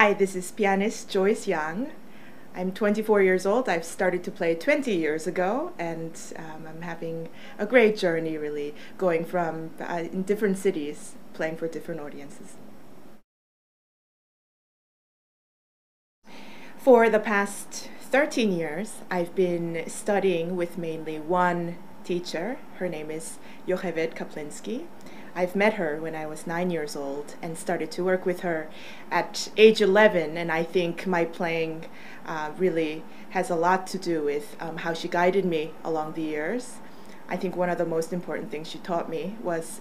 Hi, this is pianist Joyce Yang. I'm 24 years old. I've started to play 20 years ago, and I'm having a great journey, really, going from in different cities, playing for different audiences. For the past 13 years, I've been studying with mainly one teacher. Her name is Yocheved Kaplinski. I've met her when I was 9 years old and started to work with her at age 11, and I think my playing really has a lot to do with how she guided me along the years. I think one of the most important things she taught me was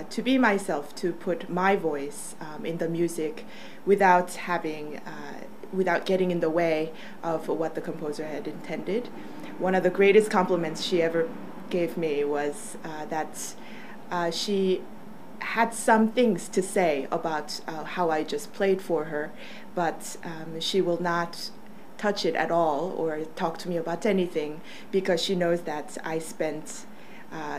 to be myself, to put my voice in the music without without getting in the way of what the composer had intended. One of the greatest compliments she ever gave me was that she had some things to say about how I just played for her, but she will not touch it at all or talk to me about anything, because she knows that I spent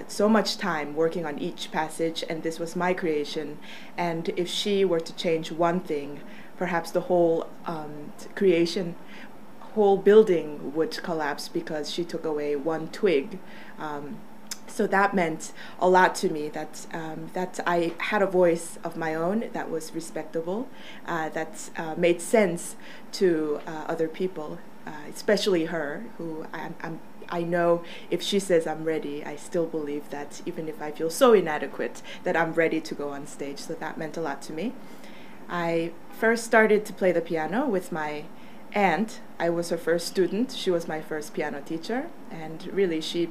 so much time working on each passage, and this was my creation. And if she were to change one thing, perhaps the whole whole building would collapse because she took away one twig. So that meant a lot to me, that I had a voice of my own that was respectable, that made sense to other people, especially her, who I know if she says I'm ready, I still believe that even if I feel so inadequate, that I'm ready to go on stage. So that meant a lot to me. I first started to play the piano with my aunt. I was her first student. She was my first piano teacher, and really she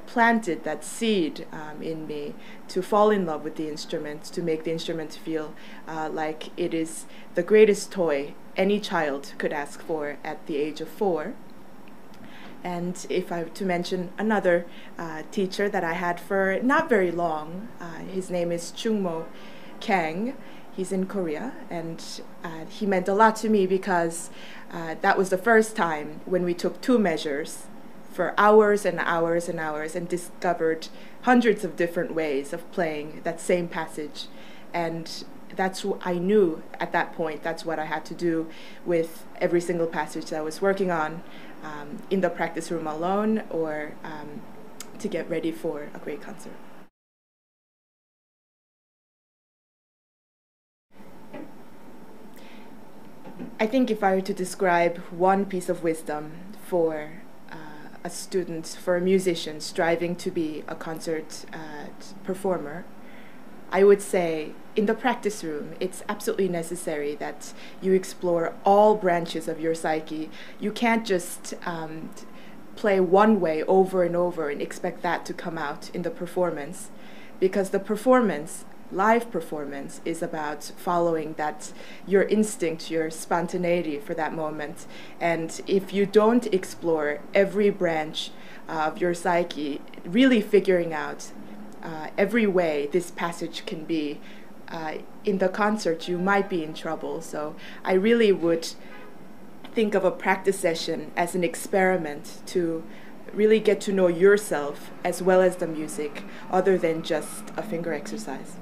planted that seed in me to fall in love with the instrument, to make the instrument feel like it is the greatest toy any child could ask for at the age of 4. And if I were to mention another teacher that I had for not very long, his name is Chungmo Kang. He's in Korea, and he meant a lot to me because that was the first time when we took 2 measures for hours and hours and hours and discovered hundreds of different ways of playing that same passage. And that's what I knew at that point. That's what I had to do with every single passage that I was working on, in the practice room alone, or to get ready for a great concert. I think if I were to describe one piece of wisdom for a student, for a musician striving to be a concert performer, I would say in the practice room, it's absolutely necessary that you explore all branches of your psyche. You can't just play one way over and over and expect that to come out in the performance, because the performance, live performance, is about following your instinct, your spontaneity for that moment. And if you don't explore every branch of your psyche, really figuring out every way this passage can be, in the concert you might be in trouble. So I really would think of a practice session as an experiment to really get to know yourself as well as the music, other than just a finger exercise.